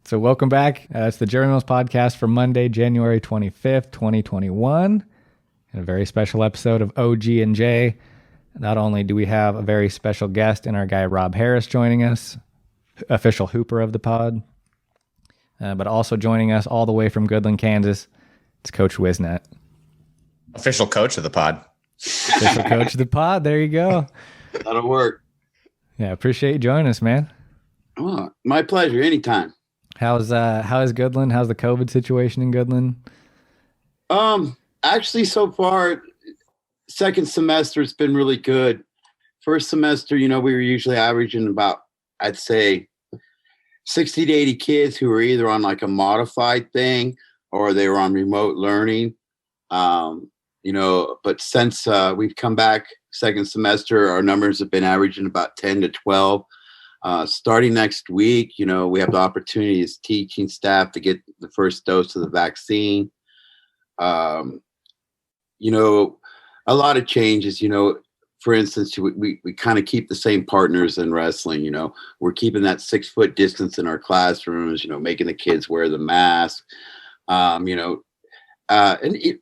So welcome back. It's the Jeremy Mills podcast for Monday, January 25th, 2021. And a very special episode of OG&J. Not only do we have a very special guest in our guy Rob Harris joining us, official hooper of the pod, but also joining us all the way from Goodland, Kansas, it's Coach Whisnant. Official coach of the pod. Official coach of the pod. There you go. That'll work. Yeah, appreciate you joining us, man. Oh, my pleasure. Anytime. How is Goodland? How's the COVID situation in Goodland? Actually, so far, second semester it's been really good. First semester, we were usually averaging about, I'd say, 60 to 80 kids who were either on like a modified thing or they were on remote learning. But since we've come back second semester, our numbers have been averaging about 10 to 12. Starting next week, we have the opportunity as teaching staff to get the first dose of the vaccine. A lot of changes, for instance, we kind of keep the same partners in wrestling, we're keeping that 6-foot distance in our classrooms, making the kids wear the mask, and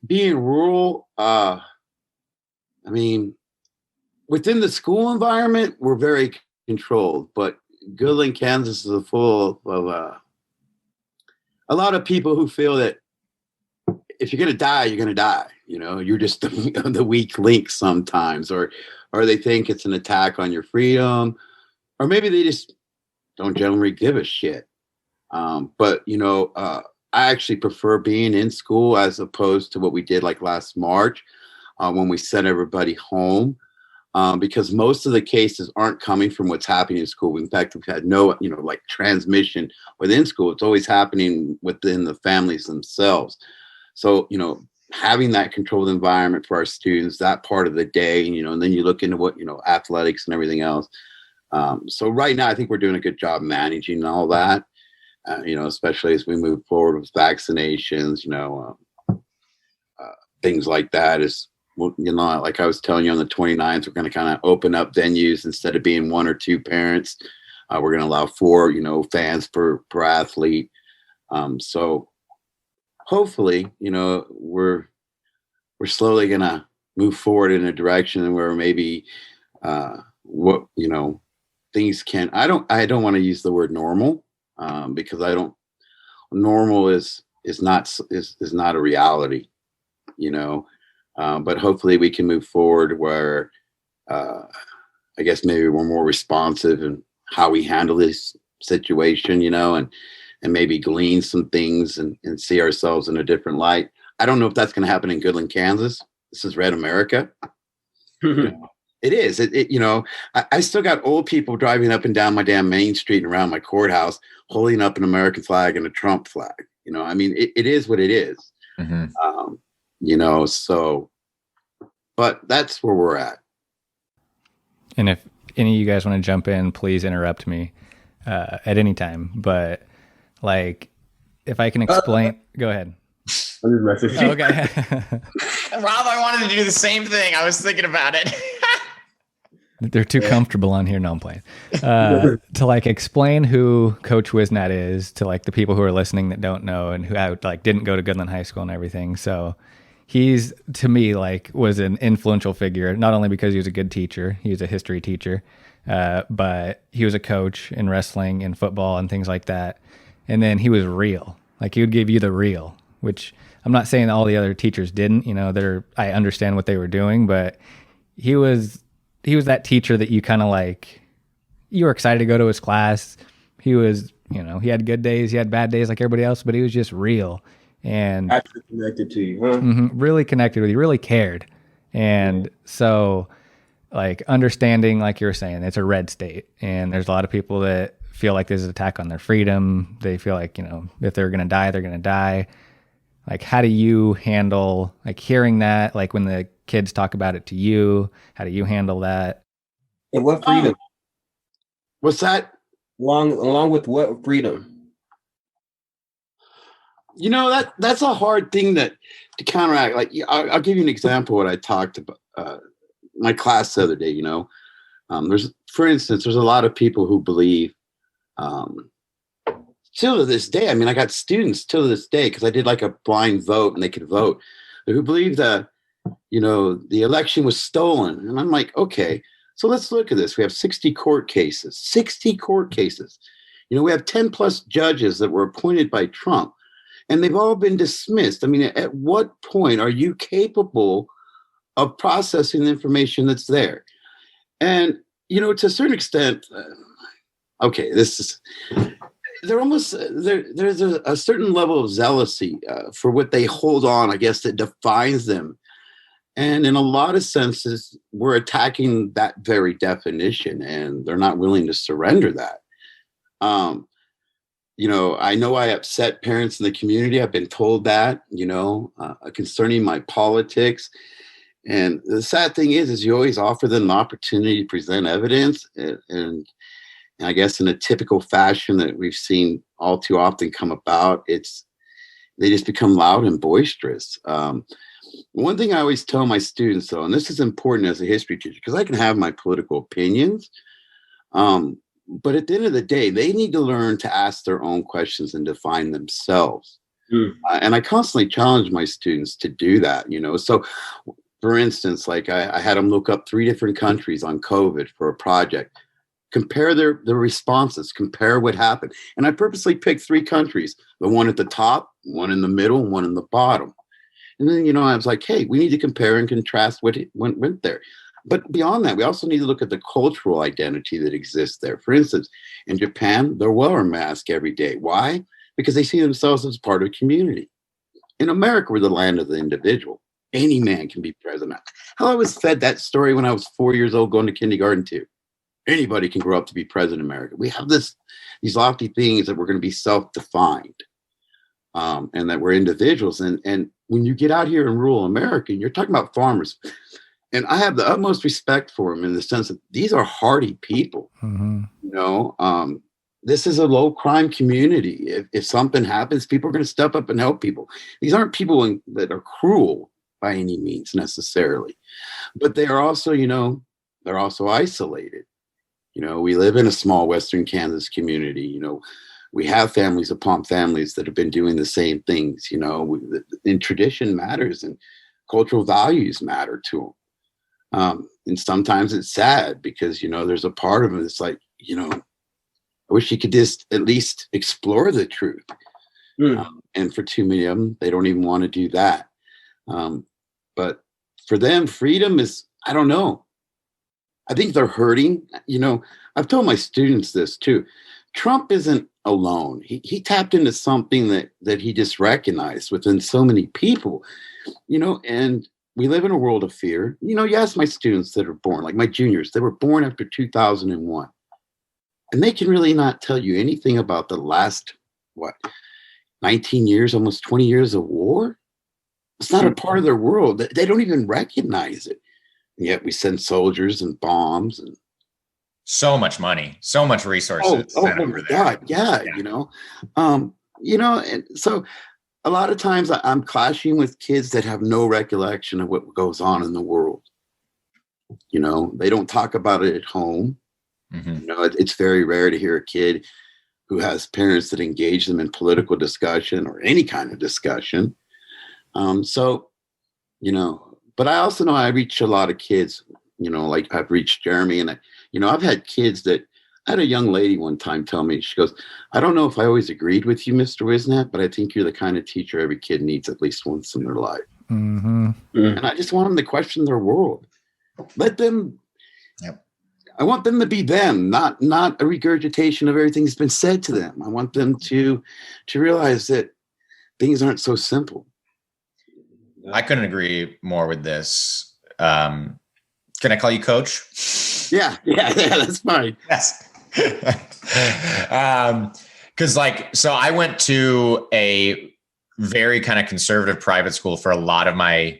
being rural, within the school environment, we're very controlled, but Goodland, Kansas is full of a lot of people who feel that if you're going to die, you're going to die. You're just the weak link sometimes, or they think it's an attack on your freedom, or maybe they just don't generally give a shit. But I actually prefer being in school as opposed to what we did like last March when we sent everybody home. Because most of the cases aren't coming from what's happening in school. In fact, we've had no, transmission within school. It's always happening within the families themselves. So, having that controlled environment for our students, that part of the day, and then you look into what, athletics and everything else. So right now, I think we're doing a good job managing all that, especially as we move forward with vaccinations, things like that is, like I was telling you on the 29th, we're going to kind of open up venues instead of being 1 or 2 parents. We're going to allow 4, fans per athlete. So hopefully, we're slowly going to move forward in a direction where maybe things can. I don't want to use the word normal because normal is not a reality, but hopefully we can move forward where I guess maybe we're more responsive in how we handle this situation, and maybe glean some things and see ourselves in a different light. I don't know if that's going to happen in Goodland, Kansas. This is Red America. It is. I still got old people driving up and down my damn Main Street and around my courthouse holding up an American flag and a Trump flag. It is what it is. Mm-hmm. But that's where we're at. And if any of you guys want to jump in, please interrupt me at any time. But if I can explain, go ahead. Okay. Rob, I wanted to do the same thing. I was thinking about it. They're too comfortable on here. No, I'm playing. To explain who Coach Whisnant is to the people who are listening that don't know and who didn't go to Goodland High School and everything. So he's, to me, was an influential figure, not only because he was a good teacher, he was a history teacher, but he was a coach in wrestling and football and things like that. And then he was real. He would give you the real, which I'm not saying that all the other teachers didn't, I understand what they were doing, but he was that teacher that you kind of you were excited to go to his class. He was, he had good days, he had bad days like everybody else, but he was just real. And actually connected to you, huh? Mm-hmm, really connected with you, really cared. And so understanding, like you were saying, it's a red state. And there's a lot of people that feel like there's an attack on their freedom. They feel like, if they're going to die, they're going to die. How do you handle hearing that? When the kids talk about it to you, how do you handle that? And what freedom? What's that? Along with what freedom? That's a hard thing to counteract. I'll give you an example of what I talked about my class the other day. For instance, there's a lot of people who believe still to this day, I mean, I got students till to this day, because I did like a blind vote and they could vote, who believe that, the election was stolen. And I'm like, okay, so let's look at this. We have 60 court cases, 60 court cases. We have 10 plus judges that were appointed by Trump, and they've all been dismissed. I mean, at what point are you capable of processing the information that's there? And, to a certain extent, okay, there's a certain level of zealousy for what they hold on, I guess, that defines them. And in a lot of senses, we're attacking that very definition, and they're not willing to surrender that. I know I upset parents in the community. I've been told that, concerning my politics. And the sad thing is you always offer them the opportunity to present evidence. And I guess in a typical fashion that we've seen all too often come about, they just become loud and boisterous. One thing I always tell my students, though, and this is important as a history teacher, because I can have my political opinions, but at the end of the day, they need to learn to ask their own questions and define themselves. And I constantly challenge my students to do that, So, for instance, like I had them look up 3 different countries on COVID for a project, compare their responses, compare what happened. And I purposely picked 3 countries, the one at the top, one in the middle, and one in the bottom. And then, I was like, hey, we need to compare and contrast what went there. But beyond that, we also need to look at the cultural identity that exists there. For instance, in Japan, they're wearing masks every day. Why? Because they see themselves as part of a community. In America, we're the land of the individual. Any man can be president. Hell, I was fed that story when I was 4 years old going to kindergarten too. Anybody can grow up to be president of America. We have these lofty things that we're going to be self-defined, and that we're individuals. And when you get out here in rural America, and you're talking about farmers, and I have the utmost respect for them in the sense that these are hardy people. This is a low crime community. If something happens, people are going to step up and help people. These aren't people that are cruel by any means necessarily, but they are also, they're also isolated. We live in a small Western Kansas community. We have families upon families that have been doing the same things. And tradition matters, and cultural values matter to them. And sometimes it's sad because, there's a part of it that's like, I wish you could just at least explore the truth. And for too many of them, they don't even want to do that. But for them, freedom is, I don't know. I think they're hurting. I've told my students this too. Trump isn't alone. He tapped into something that he just recognized within so many people, and we live in a world of fear. You ask my students that are born, like my juniors, they were born after 2001. And they can really not tell you anything about the last, 19 years, almost 20 years of war. It's not a part of their world. They don't even recognize it. And yet we send soldiers and bombs and so much money, so much resources. Oh my God. Yeah. And so a lot of times I'm clashing with kids that have no recollection of what goes on in the world. They don't talk about it at home. It's very rare to hear a kid who has parents that engage them in political discussion or any kind of discussion. But I also know I reach a lot of kids, like I've reached Jeremy, and I've had kids that I had a young lady one time tell me, she goes, I don't know if I always agreed with you, Mr. Whisnant, but I think you're the kind of teacher every kid needs at least once in their life. And I just want them to question their world. Let them, I want them to be them, not a regurgitation of everything that's been said to them. I want them to realize that things aren't so simple. I couldn't agree more with this. Can I call you Coach? Yeah, that's fine. Yes. So I went to a very kind of conservative private school for a lot of my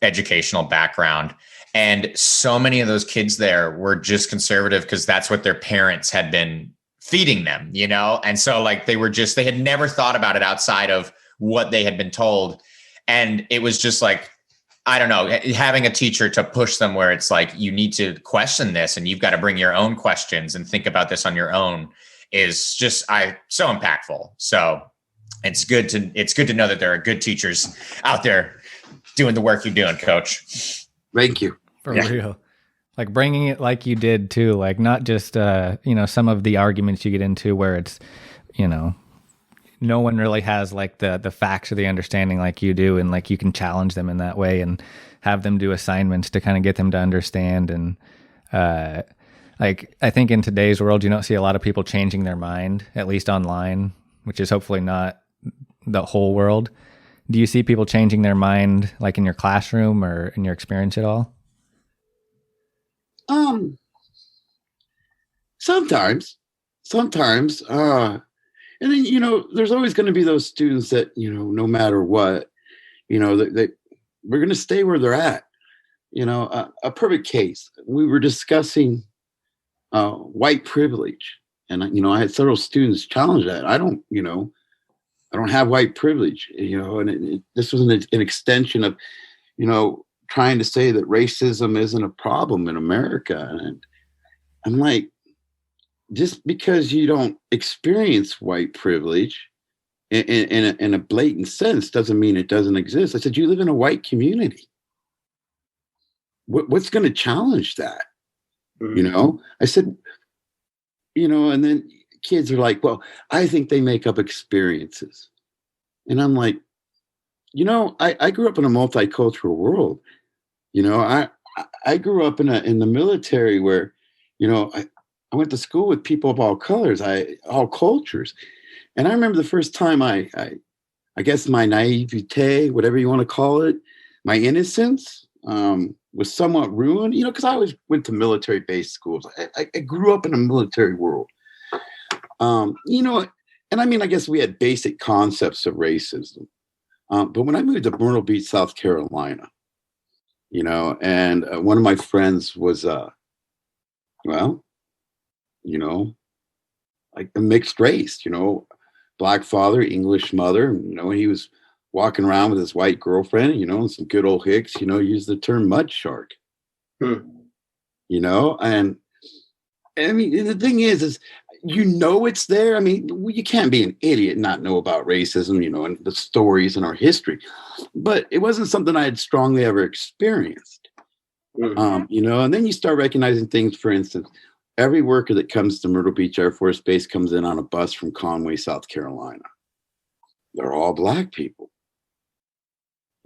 educational background. And so many of those kids there were just conservative because that's what their parents had been feeding them, And so they had never thought about it outside of what they had been told. And it was just I don't know, having a teacher to push them where it's you need to question this and you've got to bring your own questions and think about this on your own. is just so impactful. So it's good to know that there are good teachers out there doing the work you're doing, Coach. Thank you. For real. Like bringing it like you did too, like not just, some of the arguments you get into where it's, no one really has like the facts or the understanding like you do. And like you can challenge them in that way and have them do assignments to kind of get them to understand. And like, I think in today's world, you don't see a lot of people changing their mind, at least online, which is hopefully not the whole world. Do you see people changing their mind like in your classroom or in your experience at all? Sometimes, and then, there's always going to be those students that, no matter what, that we're going to stay where they're at. A perfect case. We were discussing white privilege, and I had several students challenge that. I don't have white privilege, and this was an extension of, trying to say that racism isn't a problem in America. And I'm like, just because you don't experience white privilege in a blatant sense doesn't mean it doesn't exist. I said, you live in a white community. What's going to challenge that? Mm-hmm. I said, and then kids are like, well, I think they make up experiences. And I'm like, I grew up in a multicultural world. I grew up in the military where, I went to school with people of all colors, all cultures. And I remember the first time I guess my naivete, whatever you want to call it, my innocence was somewhat ruined, because I always went to military-based schools. I grew up in a military world. And I mean, I guess we had basic concepts of racism. But when I moved to Myrtle Beach, South Carolina, and one of my friends was, like a mixed race, Black father, English mother, he was walking around with his white girlfriend, and some good old hicks, used the term mud shark, and I mean, the thing is it's there. I mean, you can't be an idiot and not know about racism, and the stories in our history, but it wasn't something I had strongly ever experienced. And then you start recognizing things. For instance, every worker that comes to Myrtle Beach Air Force Base comes in on a bus from Conway, South Carolina. They're all Black people.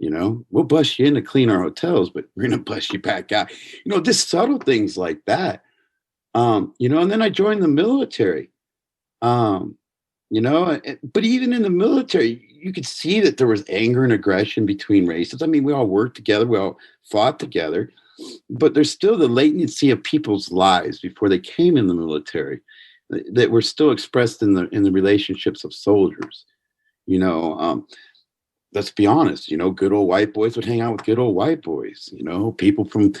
We'll bus you in to clean our hotels, but we're going to bus you back out. Just subtle things like that. And then I joined the military, but even in the military, you could see that there was anger and aggression between races. I mean, we all worked together, we all fought together, but there's still the latency of people's lives before they came in the military that were still expressed in the relationships of soldiers. Let's be honest, good old white boys would hang out with good old white boys, people from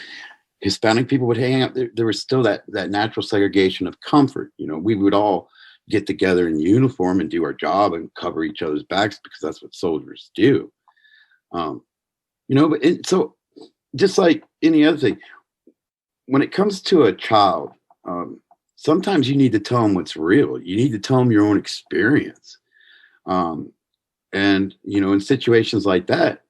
Hispanic people would hang out. There was still that natural segregation of comfort. We would all get together in uniform and do our job and cover each other's backs because that's what soldiers do. So just like any other thing, when it comes to a child, sometimes you need to tell them what's real. You need to tell them your own experience. And, in situations like that,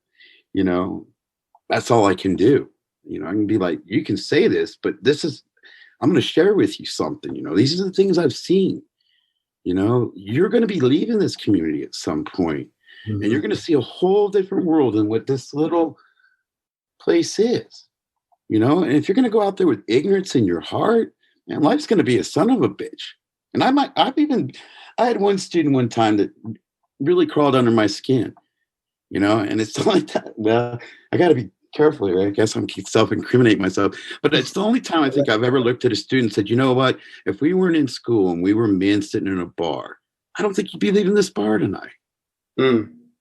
that's all I can do. I can be like, you can say this, but I'm going to share with you something. These are the things I've seen. You're going to be leaving this community at some point, and you're going to see a whole different world than what this little place is. And if you're going to go out there with ignorance in your heart, man, life's going to be a son of a bitch. And I had one student one time that really crawled under my skin, and it's like that. Well, I got to be careful here. I guess I'm self-incriminating myself, but it's the only time I think I've ever looked at a student and said, you know what, if we weren't in school and we were men sitting in a bar, I don't think you'd be leaving this bar tonight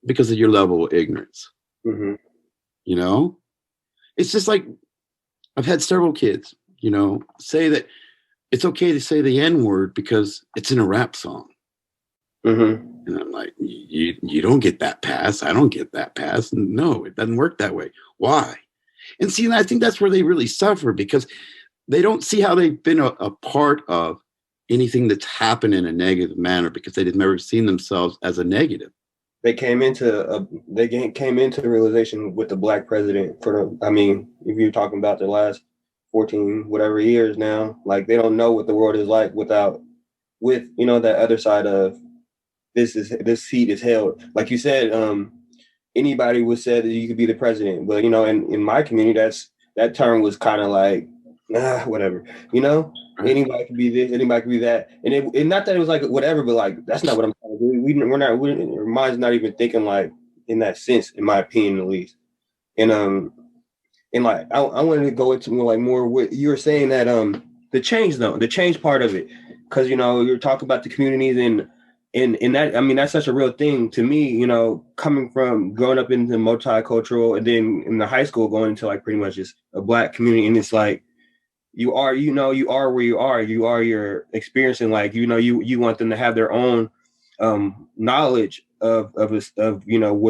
because of your level of ignorance. It's just like, I've had several kids, say that it's okay to say the N-word because it's in a rap song. And I'm like, you don't get that pass. I don't get that pass. No, it doesn't work that way. Why? And see, I think that's where they really suffer, because they don't see how they've been a part of anything that's happened in a negative manner because they've never seen themselves as a negative. They came into the realization with the black president if you're talking about the last 14 whatever years now, like they don't know what the world is like with that other side of this seat is held. Like you said, anybody would say that you could be the president, but in my community, that term was kind of like, whatever, anybody could be this, anybody could be that, and not that it was like whatever, but like that's not what I'm trying to do. Our mind's not even thinking like in that sense, in my opinion, at least. And like I wanted to go into more what you were saying, that the change part of it, because you're talking about the communities and that, I mean, that's such a real thing to me, coming from growing up in the multicultural and then in the high school going into like pretty much just a black community. And it's like, you are where you are, you're experiencing, like, you want them to have their own knowledge of what's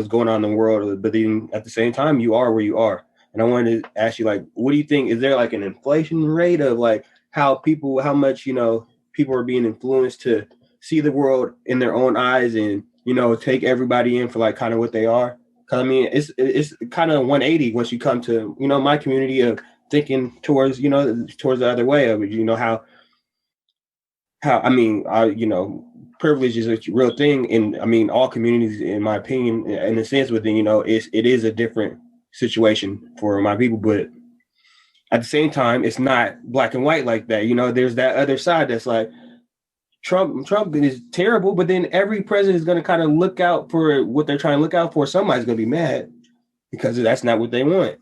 going on in the world. But then at the same time, you are where you are. And I wanted to ask you, like, what do you think? Is there like an inflation rate of like how much, people are being influenced to see the world in their own eyes and, take everybody in for like kind of what they are? Cause I mean, it's kind of 180 once you come to, my community of thinking towards the other way of it, how, I mean, privilege is a real thing. And I mean, all communities, in my opinion, in a sense within, it is a different situation for my people, but at the same time, it's not black and white like that. There's that other side that's like, Trump is terrible, but then every president is going to kind of look out for what they're trying to look out for. Somebody's going to be mad because that's not what they want.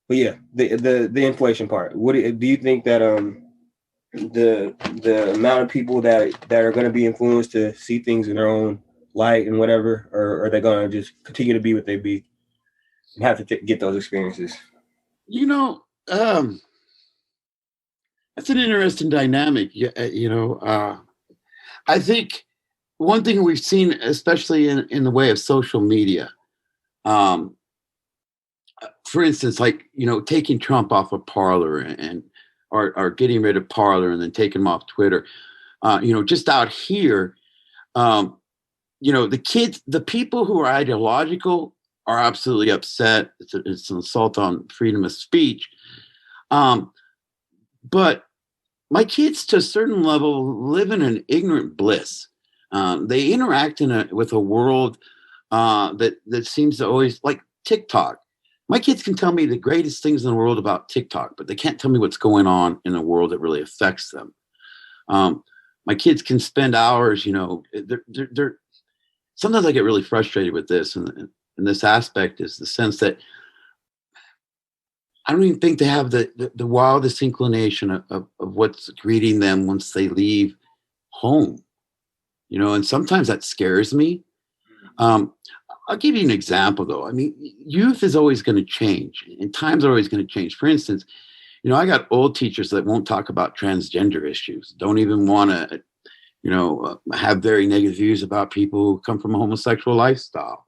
But yeah, the inflation part. What do you think that the amount of people that are going to be influenced to see things in their own light and whatever, or are they going to just continue to be what they be and have to get those experiences? That's an interesting dynamic. I think one thing we've seen, especially in the way of social media, for instance, like, taking Trump off of Parler or getting rid of Parler and then taking him off Twitter, just out here, the people who are ideological are absolutely upset. It's an assault on freedom of speech. But my kids, to a certain level, live in an ignorant bliss. They interact with a world that seems to always, like TikTok. My kids can tell me the greatest things in the world about TikTok, but they can't tell me what's going on in the world that really affects them. My kids can spend hours, they're sometimes I get really frustrated with this. And this aspect is the sense that I don't even think they have the wildest inclination of what's greeting them once they leave home, and sometimes that scares me. I'll give you an example, though. I mean, youth is always going to change and times are always going to change. For instance, I got old teachers that won't talk about transgender issues, don't even want to, have very negative views about people who come from a homosexual lifestyle.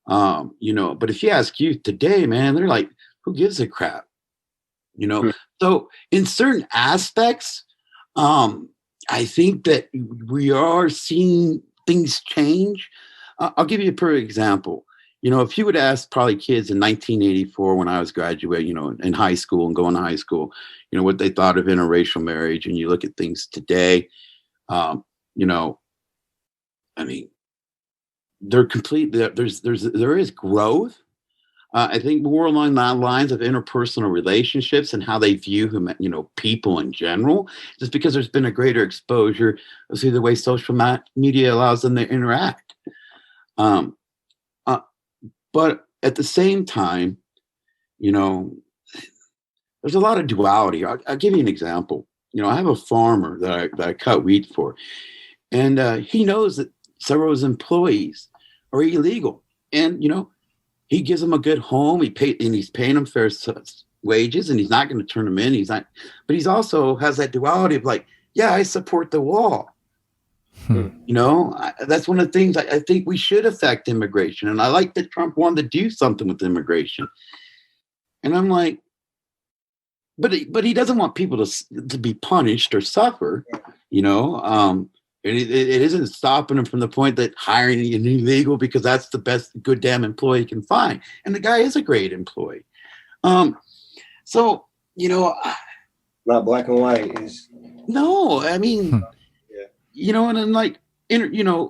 But if you ask youth today, man, they're like, who gives a crap? So in certain aspects, I think that we are seeing things change. I'll give you a perfect example. If you would ask probably kids in 1984 when I was graduating, in high school and going to high school, what they thought of interracial marriage, and you look at things today, I mean, they're complete. There is growth. I think more along the lines of interpersonal relationships and how they view people in general, just because there's been a greater exposure to the way social media allows them to interact. But at the same time, there's a lot of duality. I'll give you an example. I have a farmer that I cut wheat for, and he knows that several of his employees are illegal, and he gives them a good home. He's paying them fair wages, and he's not going to turn them in. He's not, but he's also has that duality of like, yeah, I support the wall. That's one of the things I think we should affect immigration, and I like that Trump wanted to do something with immigration. And I'm like, but he doesn't want people to be punished or suffer. It isn't stopping him from the point that hiring an illegal because that's the best good damn employee he can find. And the guy is a great employee. So, Not black and white is. No, I mean, and then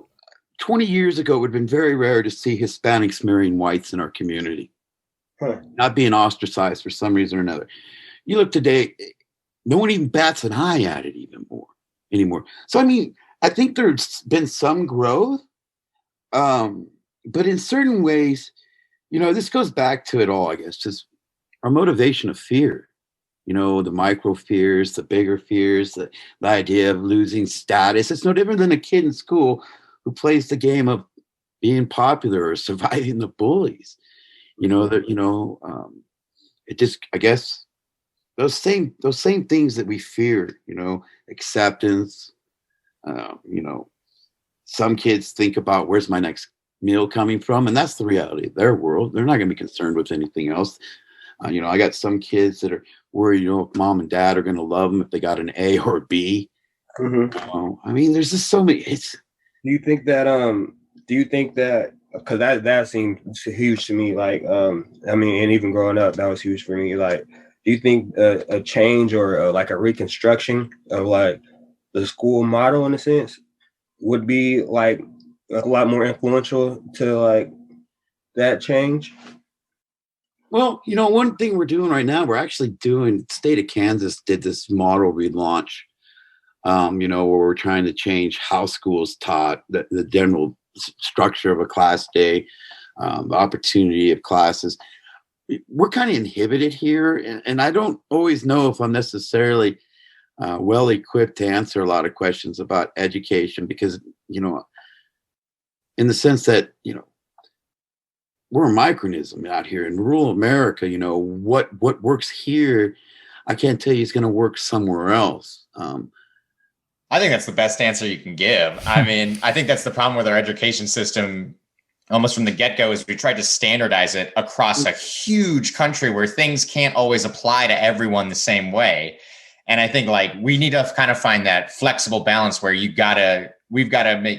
20 years ago, it would have been very rare to see Hispanics marrying whites in our community, not being ostracized for some reason or another. You look today, no one even bats an eye at it anymore. So, I mean, I think there's been some growth, but in certain ways, this goes back to it all, I guess, just our motivation of fear, the micro fears, the bigger fears, the idea of losing status. It's no different than a kid in school who plays the game of being popular or surviving the bullies. It just, I guess, those same things that we fear, acceptance. Some kids think about where's my next meal coming from, and that's the reality of their world. They're not going to be concerned with anything else. I got some kids that are worried, if mom and dad are going to love them if they got an A or a B. I mean, there's just so many. Do you think that? Because that seemed huge to me. Like, and even growing up, that was huge for me. Like, do you think a change or like a reconstruction of like the school model in a sense would be like a lot more influential to like that change? Well, one thing we're doing right now, we're actually doing, state of Kansas did this model relaunch, where we're trying to change how schools taught, the general structure of a class day, the opportunity of classes. We're kind of inhibited here, and I don't always know if I'm necessarily well equipped to answer a lot of questions about education because, in the sense that, we're a micronism out here in rural America. What works here, I can't tell you is going to work somewhere else. I think that's the best answer you can give. I mean, I think that's the problem with our education system almost from the get-go is we tried to standardize it across a huge country where things can't always apply to everyone the same way. And I think like we need to kind of find that flexible balance where we've got to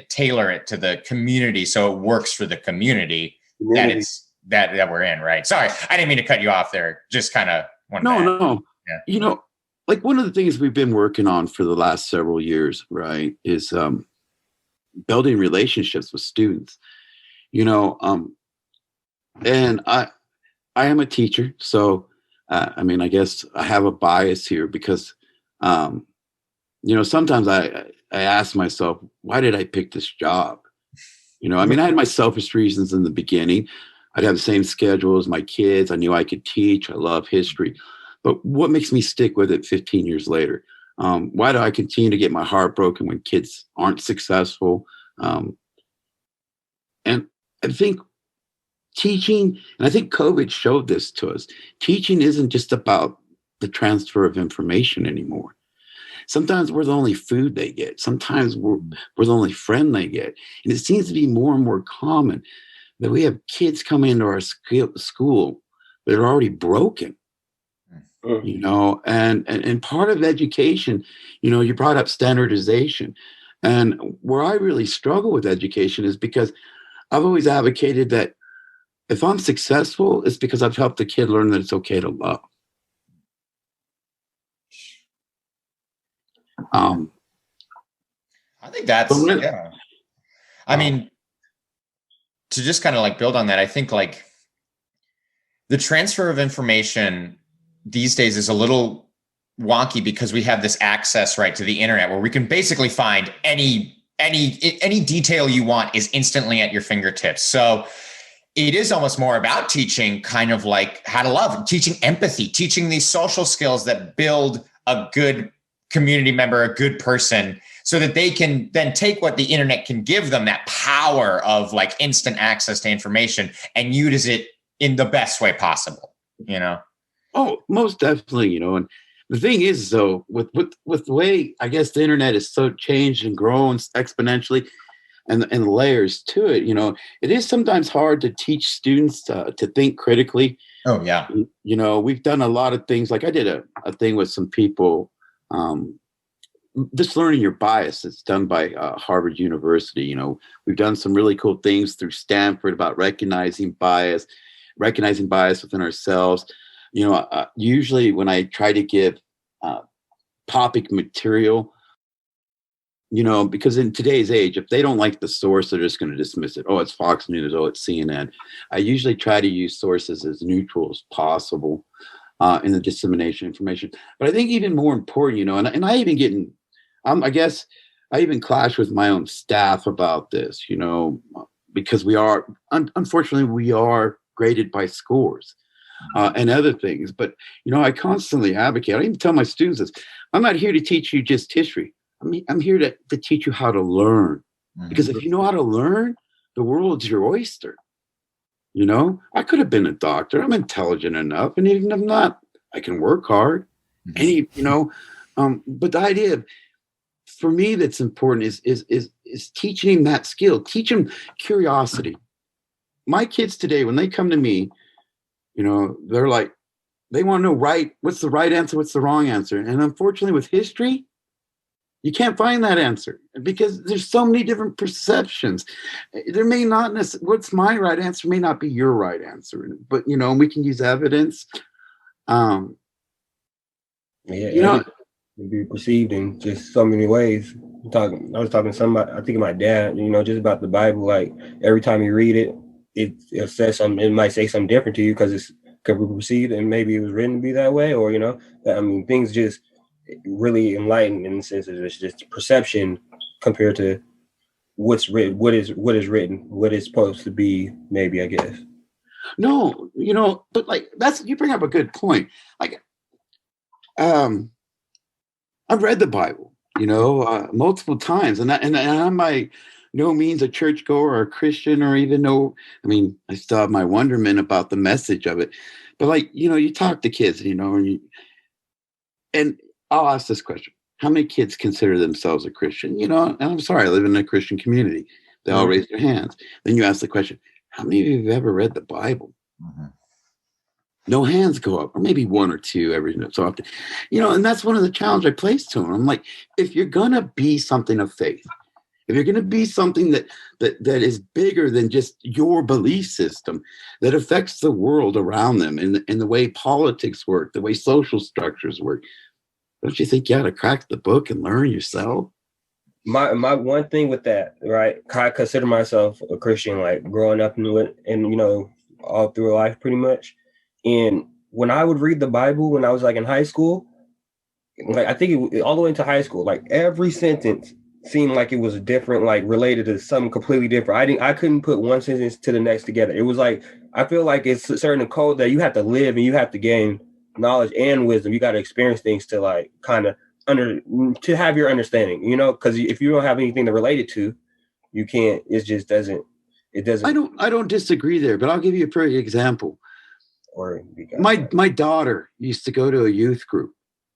tailor it to the community so it works for the community that we're in, right? Sorry, I didn't mean to cut you off there. Just kind of No. Yeah. Like one of the things we've been working on for the last several years, right, is building relationships with students. And I am a teacher, so I guess I have a bias here because sometimes I ask myself, why did I pick this job? I had my selfish reasons in the beginning. I'd have the same schedule as my kids. I knew I could teach. I love history. But what makes me stick with it 15 years later? Why do I continue to get my heart broken when kids aren't successful? And I think teaching, and I think COVID showed this to us, teaching isn't just about the transfer of information anymore. Sometimes we're the only food they get. Sometimes we're the only friend they get. And it seems to be more and more common that we have kids come into our school that are already broken. And part of education, you brought up standardization. And where I really struggle with education is because I've always advocated that if I'm successful, it's because I've helped the kid learn that it's okay to love. I think that's, yeah. I mean, to just kind of like build on that, I think like the transfer of information these days is a little wonky because we have this access right to the internet where we can basically find any detail you want is instantly at your fingertips. So it is almost more about teaching kind of like how to love, teaching empathy, teaching these social skills that build a good community member, a good person, so that they can then take what the internet can give them, that power of like instant access to information, and use it in the best way possible, Oh, most definitely, and the thing is, though, with the way I guess the internet is so changed and grown exponentially, and layers to it, it is sometimes hard to teach students to think critically. Oh yeah, we've done a lot of things. Like I did a thing with some people this learning your bias that's done by Harvard University. You know, we've done some really cool things through Stanford about recognizing bias within ourselves. You know, usually when I try to give topic material, you know, because in today's age, if they don't like the source, they're just going to dismiss it. Oh, it's Fox News. Oh, it's CNN. I usually try to use sources as neutral as possible in the dissemination of information. But I think even more important, you know, and I even get in, I guess I even clash with my own staff about this, you know, because we are, unfortunately, we are graded by scores and other things. But, you know, I constantly advocate. I even tell my students this. I'm not here to teach you just history. I'm here to teach you how to learn. Because if you know how to learn, the world's your oyster. You know, I could have been a doctor. I'm intelligent enough. And even if I'm not, I can work hard. You know, but the idea of, for me, that's important is teaching him that skill. Teach him curiosity. My kids today, when they come to me, you know, they're like, they want to know what's the right answer, what's the wrong answer. And unfortunately, with history, you can't find that answer because there's so many different perceptions. There may not what's my right answer may not be your right answer, but you know, we can use evidence. You know, be perceived in just so many ways. I was talking to somebody, I think my dad, you know, just about the Bible. Like every time you read it, it says something. It might say something different to you because it's could be perceived, and maybe it was written to be that way, or you know, I mean, things just really enlightened in the sense that it's just perception compared to what's written, what is written, what is supposed to be, maybe, I guess. No, you know, but like you bring up a good point. Like, I've read the Bible, you know, multiple times, and I'm by no means a churchgoer or a Christian or even I still have my wonderment about the message of it. But like, you know, you talk to kids, you know, and I'll ask this question. How many kids consider themselves a Christian? You know, and I'm sorry, I live in a Christian community. They all raise their hands. Then you ask the question, how many of you have ever read the Bible? No hands go up, or maybe one or two every so often. You know, and that's one of the challenges I place to them. I'm like, if you're going to be something of faith, if you're going to be something that is bigger than just your belief system, that affects the world around them and the way politics work, the way social structures work, don't you think you ought to crack the book and learn yourself? My one thing with that, right? I consider myself a Christian, like growing up into it, and you know, all through life, pretty much. And when I would read the Bible when I was like in high school, like I think all the way into high school, like every sentence seemed like it was different, like related to something completely different. I couldn't put one sentence to the next together. It was like I feel like it's a certain code that you have to live and you have to gain knowledge and wisdom. You got to experience things to like kind of to have your understanding, you know, because if you don't have anything to relate it to, you can't. It just doesn't. It doesn't. I don't disagree there, but I'll give you a perfect example. Or my daughter used to go to a youth group.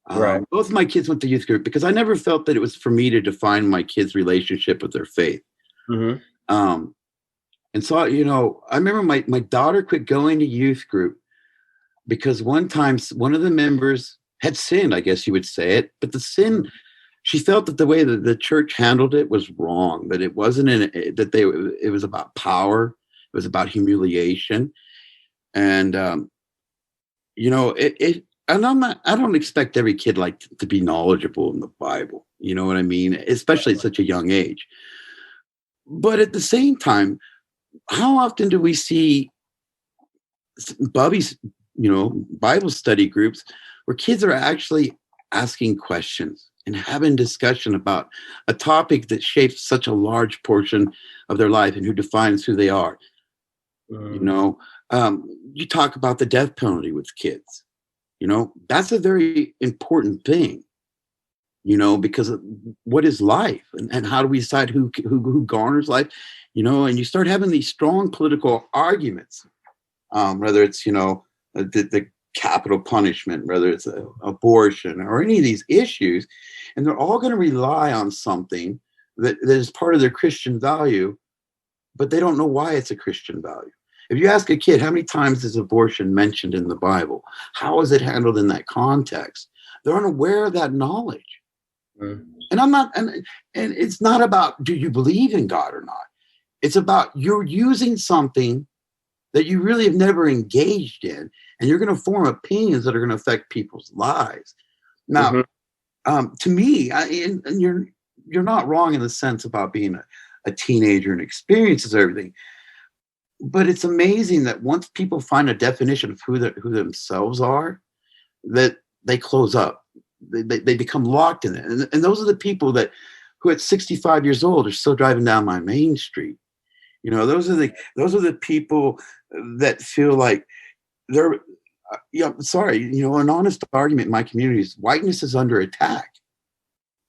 Right. Both my kids went to youth group because I never felt that it was for me to define my kids' relationship with their faith. And so, you know, I remember my daughter quit going to youth group because one time one of the members had sinned, I guess you would say it, but the sin, she felt that the way that the church handled it was wrong, that it wasn't it was about power, it was about humiliation. And, you know, and I don't expect every kid like to be knowledgeable in the Bible. You know what I mean? Especially at such a young age. But at the same time, how often do we see Bubby's, you know, Bible study groups where kids are actually asking questions and having discussion about a topic that shapes such a large portion of their life and who defines who they are? You know, you talk about the death penalty with kids. You know, that's a very important thing, you know, because of what is life and how do we decide who garners life, you know, and you start having these strong political arguments, whether it's, you know, the capital punishment, whether it's abortion or any of these issues, and they're all going to rely on something that is part of their Christian value, but they don't know why it's a Christian value. If you ask a kid, how many times is abortion mentioned in the Bible? How is it handled in that context? They're unaware of that knowledge. And I'm not, and it's not about do you believe in God or not. It's about you're using something that you really have never engaged in, and you're going to form opinions that are going to affect people's lives. Now, to me, and you're not wrong in the sense about being a teenager and experiences everything, but it's amazing that once people find a definition of who themselves are, that they close up. They become locked in it, and those are the people who at 65 years old are still driving down my main street. You know, those are the people that feel like they're. Sorry, an honest argument in my community is whiteness is under attack.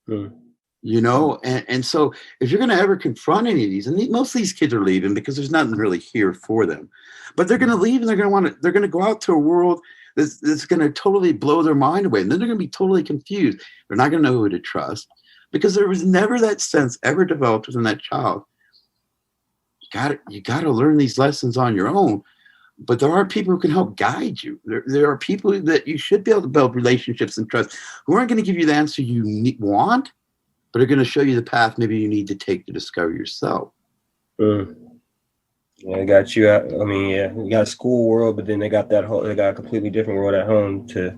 You know, and so if you're going to ever confront any of these, and most of these kids are leaving because there's nothing really here for them, but they're going to leave and they're going to go out to a world that's going to totally blow their mind away. And then they're going to be totally confused. They're not going to know who to trust because there was never that sense ever developed within that child. You got to learn these lessons on your own, but there are people who can help guide you. There are people that you should be able to build relationships and trust who aren't going to give you the answer you want, but are going to show you the path maybe you need to take to discover yourself. Yeah, they got you. I mean, yeah, you got a school world, but then they got a completely different world at home to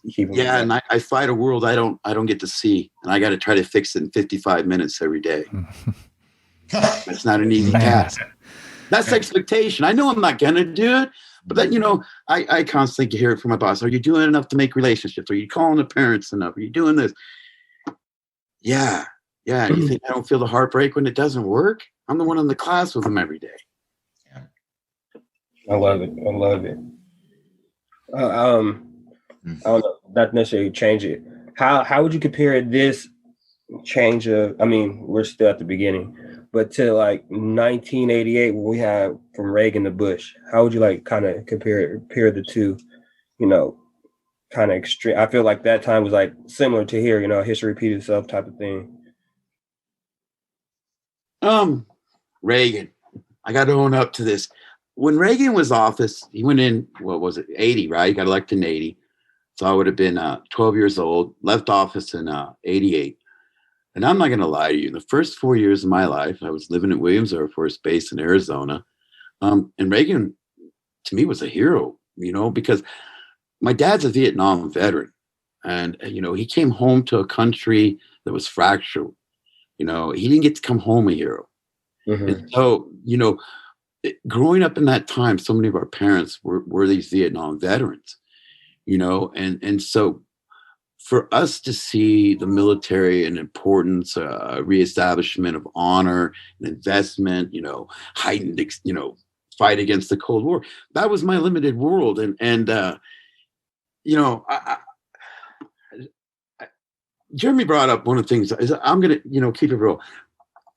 keep them. Yeah, and I fight a world I don't get to see, and I got to try to fix it in 55 minutes every day. That's not an easy task. That's expectation. I know I'm not going to do it, but that, I constantly hear it from my boss. Are you doing enough to make relationships? Are you calling the parents enough? Are you doing this? Yeah. You think I don't feel the heartbreak when it doesn't work? I'm the one in the class with them every day. Yeah. I love it. I don't know, not necessarily change it. How would you compare this change of, I mean, we're still at the beginning, but to like 1988 when we had from Reagan to Bush, how would you like kind of compare the two, kind of extreme? I feel like that time was like similar to here, history repeated itself type of thing. Reagan, I got to own up to this. When Reagan was office, he went in, what was it, 80, right? He got elected in 80. So I would have been 12 years old, left office in 88. And I'm not going to lie to you. The first 4 years of my life, I was living at Williams Air Force Base in Arizona. And Reagan, to me, was a hero, because my dad's a Vietnam veteran. And, he came home to a country that was fractured. He didn't get to come home a hero. And so, growing up in that time, so many of our parents were these Vietnam veterans, and so for us to see the military and importance, reestablishment of honor and investment, heightened, fight against the Cold War, that was my limited world. Jeremy brought up one of the things is I'm going to, keep it real.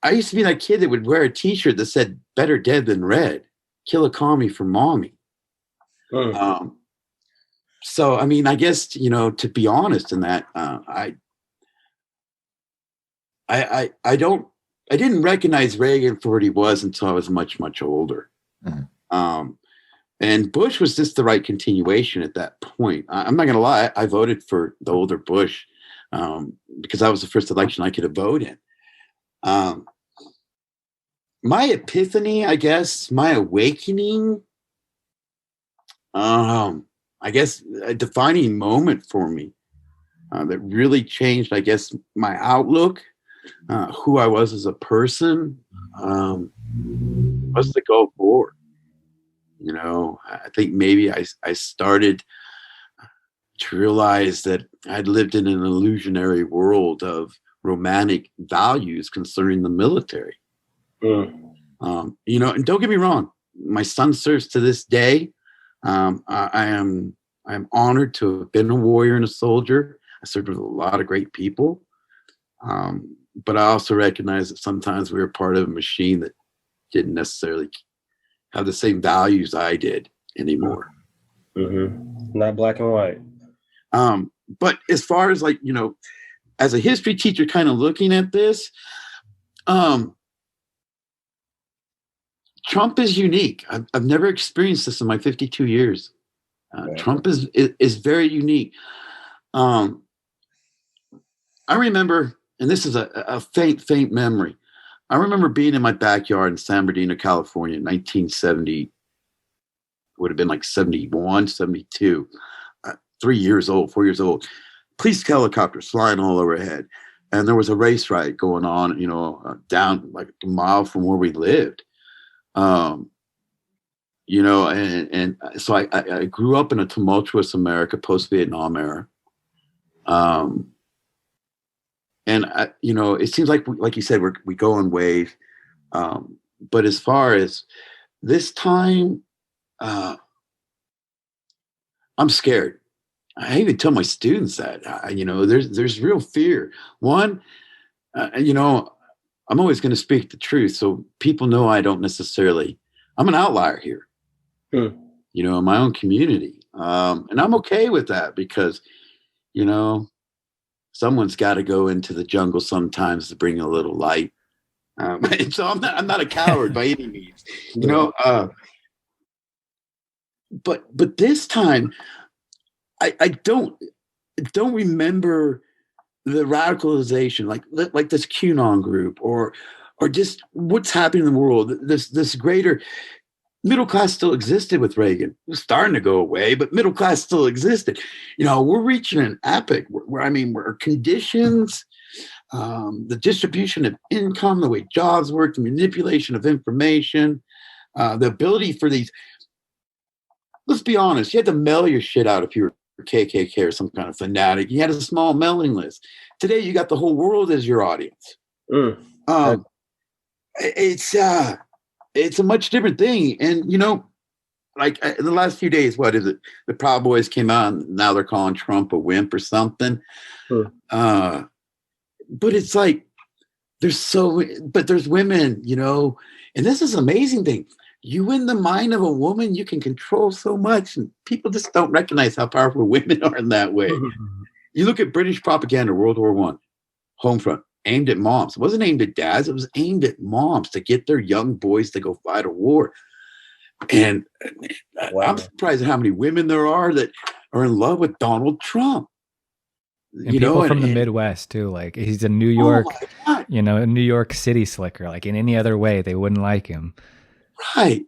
I used to be that kid that would wear a t-shirt that said better dead than red, kill a commie for mommy. So, I mean, I guess, to be honest in that, I didn't recognize Reagan for what he was until I was much, much older. And Bush was just the right continuation at that point. I'm not going to lie. I voted for the older Bush because that was the first election I could have voted in. My epiphany, I guess, my awakening, I guess a defining moment for me that really changed, I guess, my outlook, who I was as a person, was the Gulf War. I think maybe I started to realize that I'd lived in an illusionary world of romantic values concerning the military. And don't get me wrong, my son serves to this day. I am honored to have been a warrior and a soldier. I served with a lot of great people. But I also recognize that sometimes we were part of a machine that didn't necessarily have the same values I did anymore. Not black and white. But as far as as a history teacher kind of looking at this, Trump is unique. I've never experienced this in my 52 years. Trump is very unique. I remember and this is a faint memory. I remember being in my backyard in San Bernardino, California, in 1970, would have been like 71, 72, 3 years old, 4 years old. Police helicopters flying all overhead. And there was a race riot going on, down like a mile from where we lived. And so I grew up in a tumultuous America, post-Vietnam era. It seems like you said, we go in waves. But as far as this time, I'm scared. I even tell my students that, there's real fear. One, I'm always going to speak the truth. So people know I'm an outlier here, in my own community. And I'm okay with that because, someone's got to go into the jungle sometimes to bring a little light. So I'm not a coward by any means, but this time I don't remember the radicalization, like this QAnon group or just what's happening in the world. This greater middle class still existed with Reagan. It was starting to go away, but middle class still existed. We're reaching an epic where conditions, the distribution of income, the way jobs work, the manipulation of information, the ability for these. Let's be honest. You had to mail your shit out if you were KKK or some kind of fanatic. You had a small mailing list. Today, you got the whole world as your audience. It's a much different thing. And, in the last few days, what is it? The Proud Boys came out and now they're calling Trump a wimp or something. But it's like, there's women, and this is an amazing thing. You win the mind of a woman, you can control so much. And people just don't recognize how powerful women are in that way. You look at British propaganda, World War I, home front, aimed at moms. It wasn't aimed at dads. It was aimed at moms to get their young boys to go fight a war. And wow. I'm surprised at how many women there are that are in love with Donald Trump. And people from the Midwest too. Like he's a New York, a New York City slicker. Like in any other way, they wouldn't like him. Right.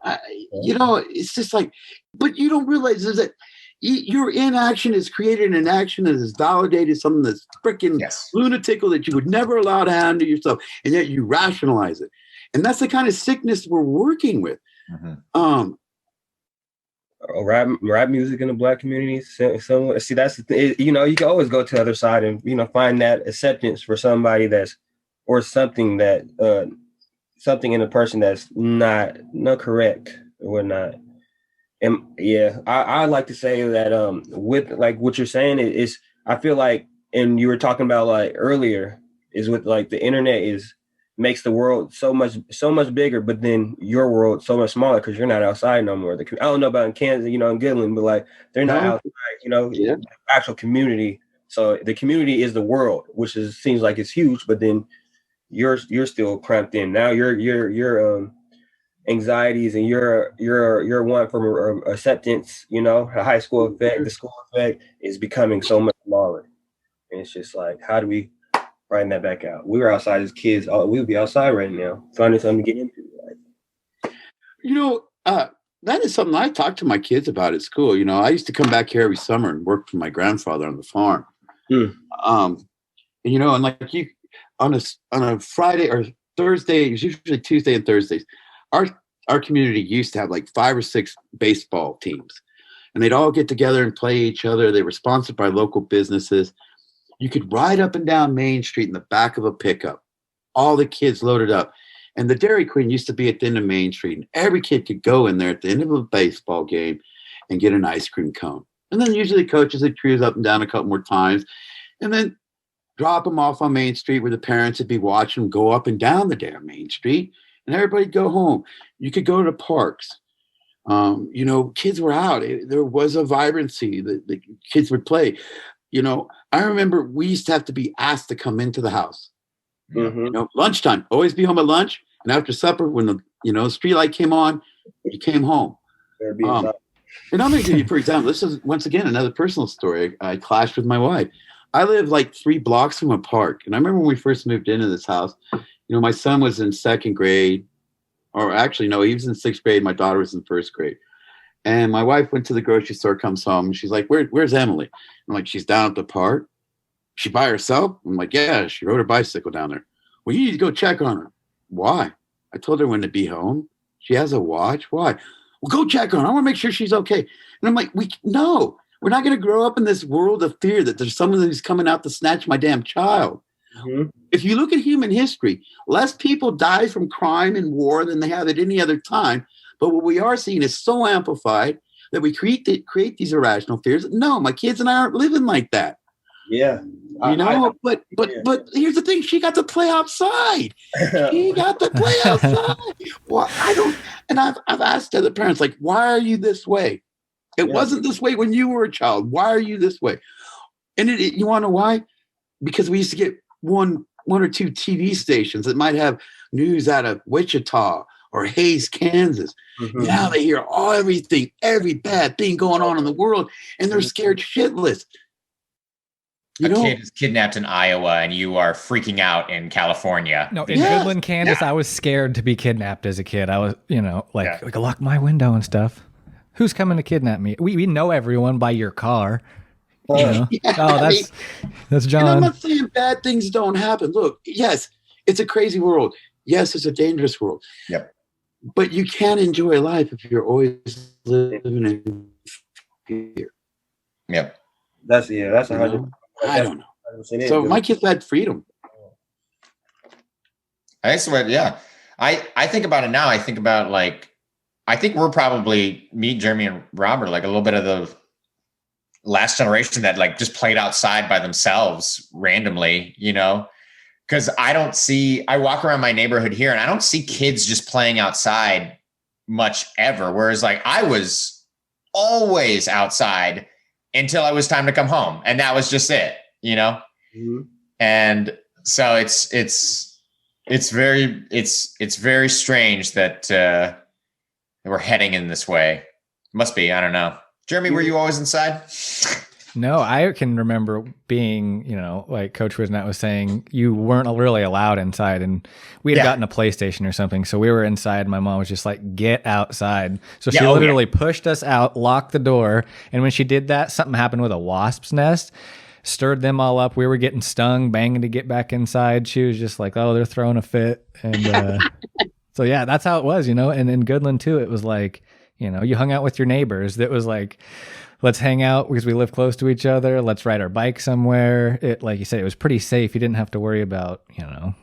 It's just like, but you don't realize is that your inaction is created an action that is validated, something that's freaking lunatical that you would never allow to happen to yourself. And yet you rationalize it. And that's the kind of sickness we're working with. Rap music in the Black community. So see, that's the thing. You can always go to the other side and, find that acceptance for somebody or something that, something in a person that's not correct or whatnot. And I like to say that with like what you're saying is I feel like, and you were talking about like earlier, is with like the internet makes the world so much bigger, but then your world so much smaller because you're not outside no more. I don't know about in Kansas, in Goodland, but like they're not outside, actual community. So the community is the world, which seems like it's huge, but then you're still cramped in. Now your anxieties and your want for acceptance, the high school effect, the school effect is becoming so much smaller. And it's just like, how do we widen that back out? We were outside as kids. We would be outside right now, finding something to get into. That is something I talk to my kids about at school. I used to come back here every summer and work for my grandfather on the farm. And like you, on a Friday or Thursday, it was usually Tuesday and Thursdays, our community used to have like 5 or 6 baseball teams, and they'd all get together and play each other. They were sponsored by local businesses. You could ride up and down Main Street in the back of a pickup, all the kids loaded up. And the Dairy Queen used to be at the end of Main Street, and every kid could go in there at the end of a baseball game and get an ice cream cone. And then usually coaches would cruise up and down a couple more times and then drop them off on Main Street where the parents would be watching them go up and down the damn Main Street, and everybody'd go home. You could go to parks. Kids were out. There was a vibrancy that the kids would play. I remember we used to have to be asked to come into the house. Lunchtime, always be home at lunch. And after supper, when the street light came on, you came home. And I'm going to give you, for example, this is once again another personal story. I clashed with my wife. I live like 3 blocks from a park. And I remember when we first moved into this house, my son was in 2nd grade, or actually, no, he was in 6th grade. My daughter was in 1st grade. And my wife went to the grocery store, comes home, and she's like, where's Emily? I'm like, she's down at the park. She by herself? I'm like, yeah, she rode her bicycle down there. Well, you need to go check on her. Why? I told her when to be home. She has a watch. Why? Well, go check on her. I want to make sure she's okay. And I'm like, no, we're not going to grow up in this world of fear that there's someone who's coming out to snatch my damn child. Mm-hmm. If you look at human history, less people die from crime and war than they have at any other time. But what we are seeing is so amplified that we create these irrational fears. No, my kids and I aren't living like that. Yeah. But here's the thing. She got to play outside. She got to play outside. Well, I don't. And I've asked other parents, like, why are you this way? It wasn't this way when you were a child. Why are you this way? And you want to know why? Because we used to get one or two TV stations that might have news out of Wichita or Hayes, Kansas. Mm-hmm. Now they hear every bad thing going on in the world, and they're scared shitless. A kid is kidnapped in Iowa, and you are freaking out in California. No, in Goodland, Kansas, I was scared to be kidnapped as a kid. I was, like lock my window and stuff. Who's coming to kidnap me? We know everyone by your car. That's John. And I'm not saying bad things don't happen. Look, yes, it's a crazy world. Yes, it's a dangerous world. Yep. But you can't enjoy life if you're always living in fear. Yep. That's 100%. I don't know. So my kids had freedom. I think about it now. I think about I think we're probably, me, Jeremy, and Robert, like a little bit of the last generation that just played outside by themselves randomly, because I walk around my neighborhood here and I don't see kids just playing outside much ever. Whereas I was always outside until it was time to come home. And that was just it, Mm-hmm. And so it's very strange that we're heading in this way. Must be, I don't know. Jeremy, were you always inside? No, I can remember being, like Coach Whisnant was saying, you weren't really allowed inside, and we had gotten a PlayStation or something, so we were inside. My mom was just like, "Get outside!" So she literally pushed us out, locked the door, and when she did that, something happened with a wasp's nest, stirred them all up. We were getting stung, banging to get back inside. She was just like, "Oh, they're throwing a fit," and so that's how it was, And in Goodland too, it was like, you hung out with your neighbors. That was like, let's hang out because we live close to each other. Let's ride our bike somewhere. It, like you said, it was pretty safe. You didn't have to worry about, it's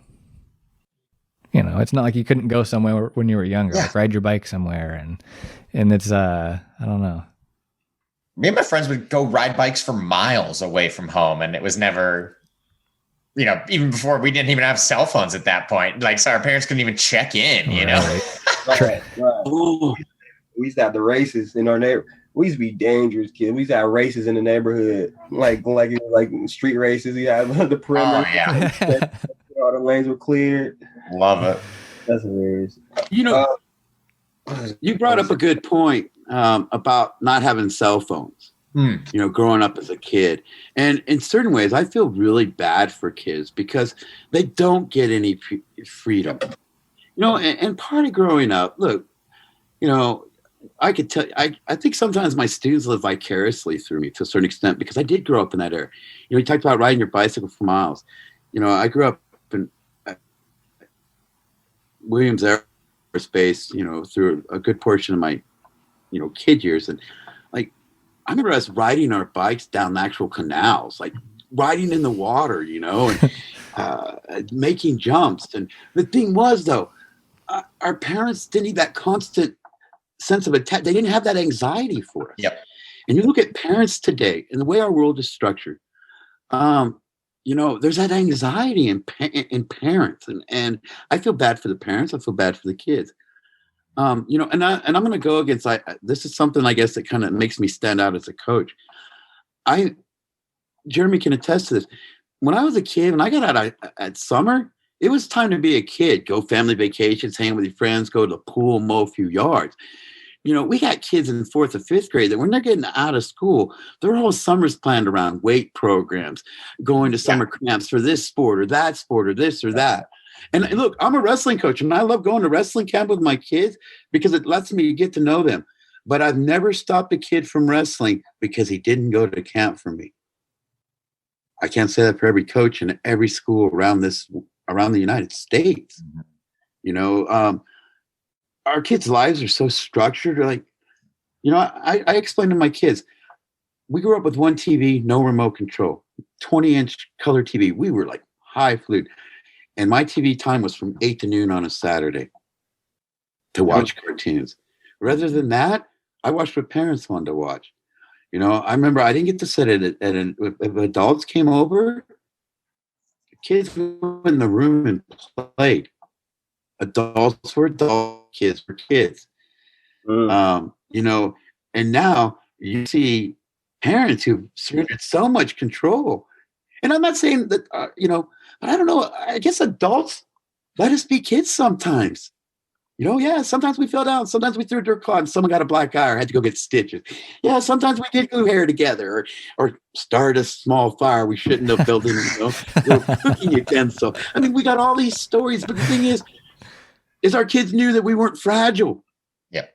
not like you couldn't go somewhere when you were younger, like ride your bike somewhere. And it's, I don't know. Me and my friends would go ride bikes for miles away from home. And it was never, even before, we didn't even have cell phones at that point. So our parents couldn't even check in, Right. We used to have the races in our neighborhood. We used to be dangerous kids. We used to have races in the neighborhood, like street races. We had the perimeter. Oh, yeah. All the lanes were cleared. Love it. That's hilarious. You brought up a good point about not having cell phones. Growing up as a kid. And in certain ways, I feel really bad for kids because they don't get any freedom. And part of growing up, look, I could tell. I think sometimes my students live vicariously through me to a certain extent because I did grow up in that era. You talked about riding your bicycle for miles. I grew up in Williams Air Space. Through a good portion of my, kid years, and I remember us riding our bikes down the actual canals, like riding in the water, and making jumps. And the thing was, though, our parents didn't need that constant sense of attack. They didn't have that anxiety for us. Yep. And you look at parents today and the way our world is structured, there's that anxiety in parents. And I feel bad for the parents. I feel bad for the kids. And I'm going to go against, this is something I guess that kind of makes me stand out as a coach. Jeremy can attest to this. When I was a kid, when I got out at summer, it was time to be a kid. Go family vacations, hang with your friends, go to the pool, mow a few yards. we got kids in 4th or 5th grade that when they're getting out of school, their whole summer's planned around weight programs, going to summer camps for this sport or that sport or this or that. And look, I'm a wrestling coach and I love going to wrestling camp with my kids because it lets me get to know them. But I've never stopped a kid from wrestling because he didn't go to camp for me. I can't say that for every coach in every school around the United States. Our kids' lives are so structured. Like, I explain to my kids, we grew up with one TV, no remote control, 20-inch color TV. We were like highfalutin. And my TV time was from 8 to noon on a Saturday to watch cartoons. Rather than that, I watched what parents wanted to watch. I remember I didn't get to sit if adults came over, kids went in the room and played. Adults were adults, kids were kids. And now you see parents who've surrendered so much control. And I'm not saying that, but I don't know. I guess adults let us be kids sometimes. Sometimes we fell down. Sometimes we threw a dirt clod and someone got a black eye or had to go get stitches. Yeah, sometimes we did glue hair together or start a small fire we shouldn't have built in, little cooking utensil. I mean, we got all these stories, but the thing is our kids knew that we weren't fragile. Yeah.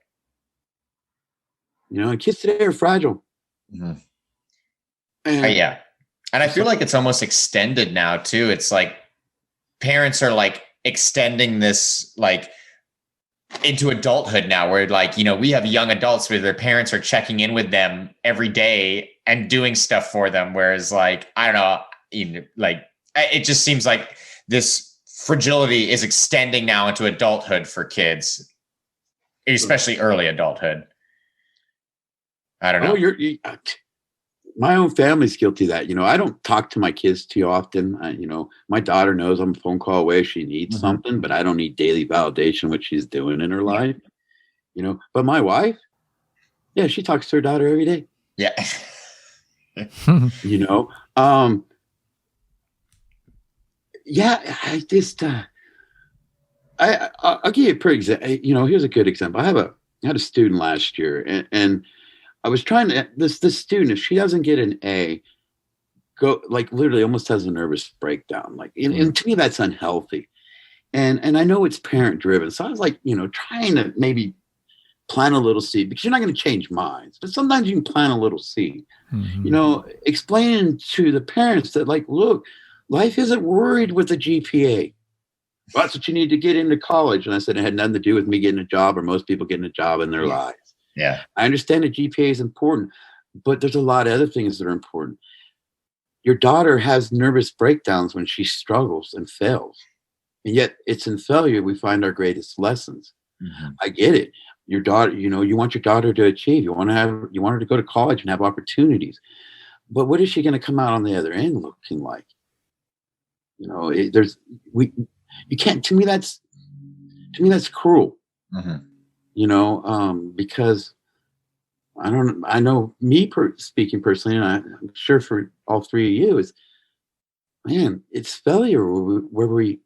Kids today are fragile. Mm-hmm. And I feel like it's almost extended now too. It's like parents are like extending this like into adulthood now where like, we have young adults where their parents are checking in with them every day and doing stuff for them. Whereas like, I don't know, like it just seems like this fragility is extending now into adulthood for kids, especially early adulthood. I don't know. My own family's guilty of that. I don't talk to my kids too often. My daughter knows I'm a phone call away if she needs something, but I don't need daily validation what she's doing in her life. But my wife, she talks to her daughter every day. Yeah. I just I'll give you a pretty example. Here's a good example. I had a student last year and I was trying to this student, if she doesn't get an A, go like literally almost has a nervous breakdown. Like and to me that's unhealthy. And I know it's parent driven. So I was like, trying to maybe plant a little seed because you're not going to change minds. But sometimes you can plant a little seed. Explaining to the parents that like, look, life isn't worried with a GPA. That's what you need to get into college. And I said it had nothing to do with me getting a job or most people getting a job in their lives. Yeah. I understand that GPA is important, but there's a lot of other things that are important. Your daughter has nervous breakdowns when she struggles and fails. And yet it's in failure we find our greatest lessons. I get it. Your daughter, you want your daughter to achieve. You want her to go to college and have opportunities. But what is she going to come out on the other end looking like? You can't, to me that's cruel. Because I know me speaking personally, and I'm sure for all three of you is, man, it's failure where we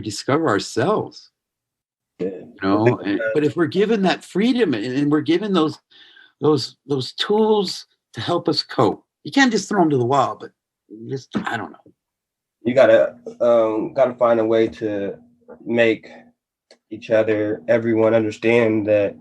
discover ourselves, but if we're given that freedom and we're given those tools to help us cope, you can't just throw them to the wall, but I don't know. You gotta find a way to make everyone understand that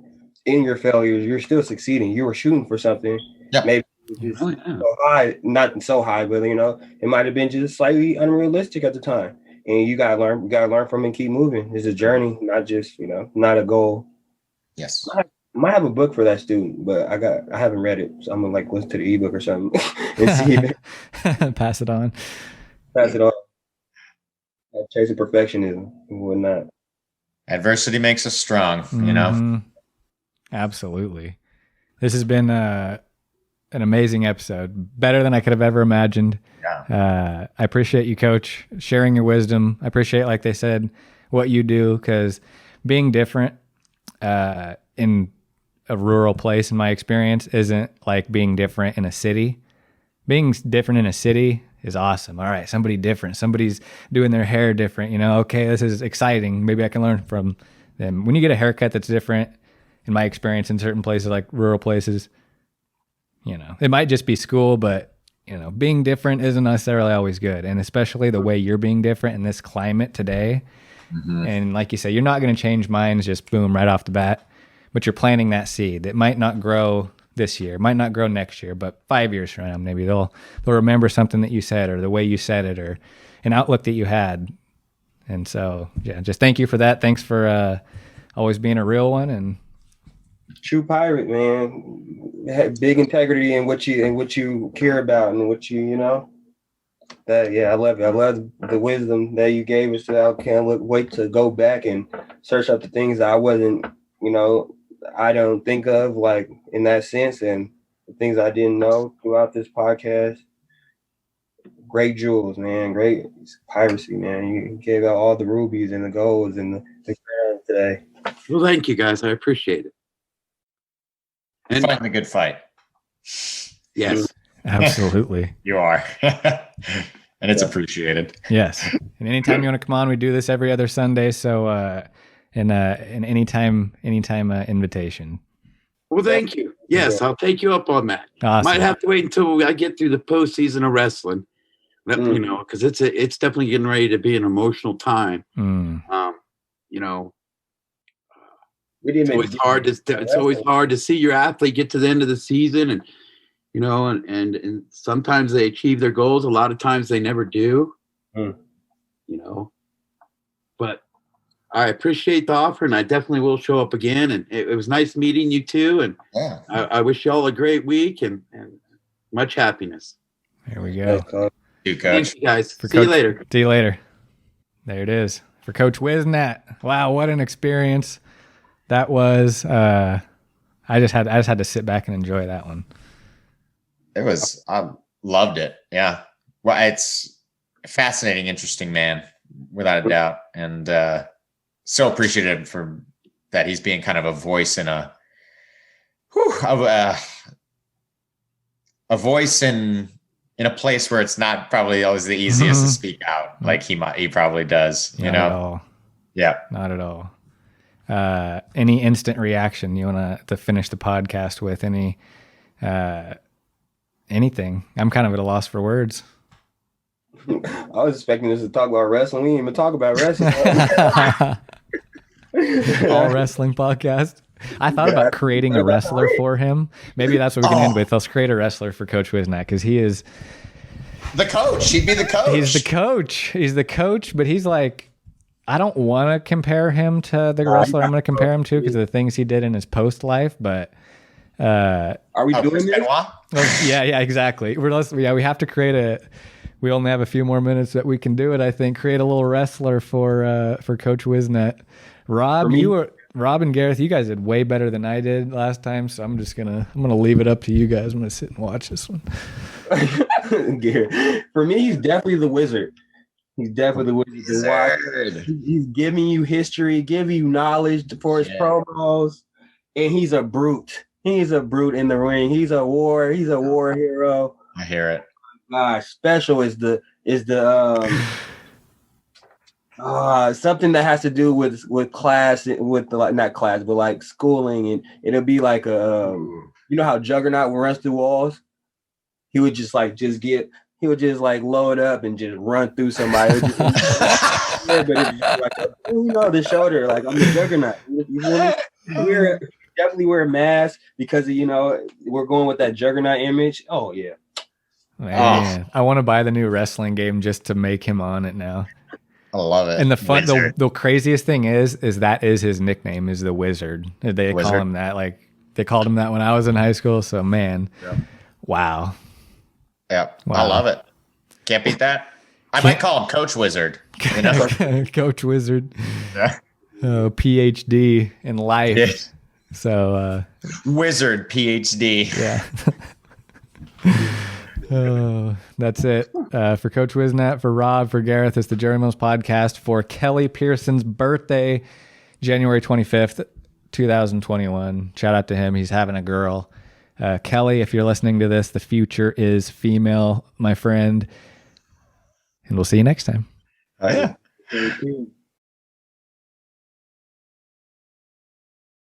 in your failures, you're still succeeding. You were shooting for something. Yeah. Maybe just so high, not so high, but it might have been just slightly unrealistic at the time. And you gotta learn. You gotta learn from it and keep moving. It's a journey, not just not a goal. Yes. I might have a book for that student, but I haven't read it, so I'm gonna listen to the ebook or something and see it. Pass it on. Pass it on. Chasing perfectionism and whatnot. Adversity makes us strong, Absolutely. This has been an amazing episode, better than I could have ever imagined. Yeah. I appreciate you, Coach, sharing your wisdom. I appreciate, like they said, what you do, because being different in a rural place, in my experience, isn't like being different in a city. Being different in a city is awesome. All right, somebody different. Somebody's doing their hair different. Okay, this is exciting. Maybe I can learn from them. When you get a haircut that's different, in my experience in certain places, like rural places, it might just be school, but being different isn't necessarily always good. And especially the way you're being different in this climate today. Mm-hmm. And like you say, you're not going to change minds just boom right off the bat, but you're planting that seed that might not grow this year, might not grow next year, but 5 years from now, maybe they'll remember something that you said or the way you said it or an outlook that you had. And so, yeah, just thank you for that. Thanks for always being a real one and true pirate, man. Have big integrity in what you care about and what that. Yeah, I love it. I love the wisdom that you gave us. I can't wait to go back and search up the things that I wasn't, I don't think of like in that sense, and the things I didn't know throughout this podcast. Great jewels, man. Great piracy, man. You gave out all the rubies and the golds and the crowns today. Well, thank you guys. I appreciate it. And fighting a good fight. Yes. Absolutely. You are. And it's appreciated. Yes. And anytime you want to come on, we do this every other Sunday. So, an anytime invitation. Well, thank you. Yes, I'll take you up on that. Awesome. Might have to wait until I get through the postseason of wrestling, because it's definitely getting ready to be an emotional time. It's always hard to see your athlete get to the end of the season, and and sometimes they achieve their goals. A lot of times they never do. But I appreciate the offer, and I definitely will show up again. And it was nice meeting you too. And I wish you all a great week and much happiness. There we go. Thank you, guys. See you later. See you later. There it is for Coach Whisnant. Wow, what an experience that was. I just had to sit back and enjoy that one. I loved it. Yeah. Well, it's a fascinating, interesting man, without a doubt. And so appreciative for that. He's being kind of a voice in a voice in a place where it's not probably always the easiest to speak out. Like he probably does, Not at all. Yeah. Not at all. Any instant reaction you want to finish the podcast with? Anything? I'm kind of at a loss for words. I was expecting us to talk about wrestling. We didn't even talk about wrestling. All wrestling podcast. I thought about creating a wrestler for him. Maybe that's what we can end with. Let's create a wrestler for Coach Whisnant because he is the coach. He'd be the coach. He's the coach, but he's like, I don't want to compare him to the wrestler I'm going to compare him to because of the things he did in his post life. But are we doing this? Yeah, exactly. We have to create we only have a few more minutes that we can do it. I think create a little wrestler for Coach Whisnant. Rob and Gareth, you guys did way better than I did last time, so I'm gonna leave it up to you guys. I'm gonna sit and watch this one. Gareth, for me, he's definitely the wizard. He's definitely the wizard. He's giving you history, giving you knowledge for his promos, and he's a brute. He's a brute in the ring. He's a war hero. I hear it. Gosh, special is the something that has to do with class, with the not class, but like schooling, and it'll be like how Juggernaut would run through walls. He would just load up and just run through somebody. The shoulder, like I'm the Juggernaut. We're definitely wear a mask because we're going with that Juggernaut image. Oh yeah. Man, I want to buy the new wrestling game just to make him on it now. I love it. And the craziest thing is that is his nickname, is the Wizard. They call him that. Like they called him that when I was in high school. So man, wow. Yeah, wow. I love it. Can't beat that. I might call him Coach Wizard. Coach Wizard. Yeah. PhD in life. Yeah. So Wizard PhD. Yeah. Oh, that's it for Coach Whisnant, for Rob, for Gareth. It's the Jerry Mills podcast for Kelly Pearson's birthday, January 25th, 2021. Shout out to him. He's having a girl. Kelly, if you're listening to this, the future is female, my friend. And we'll see you next time. Oh, yeah.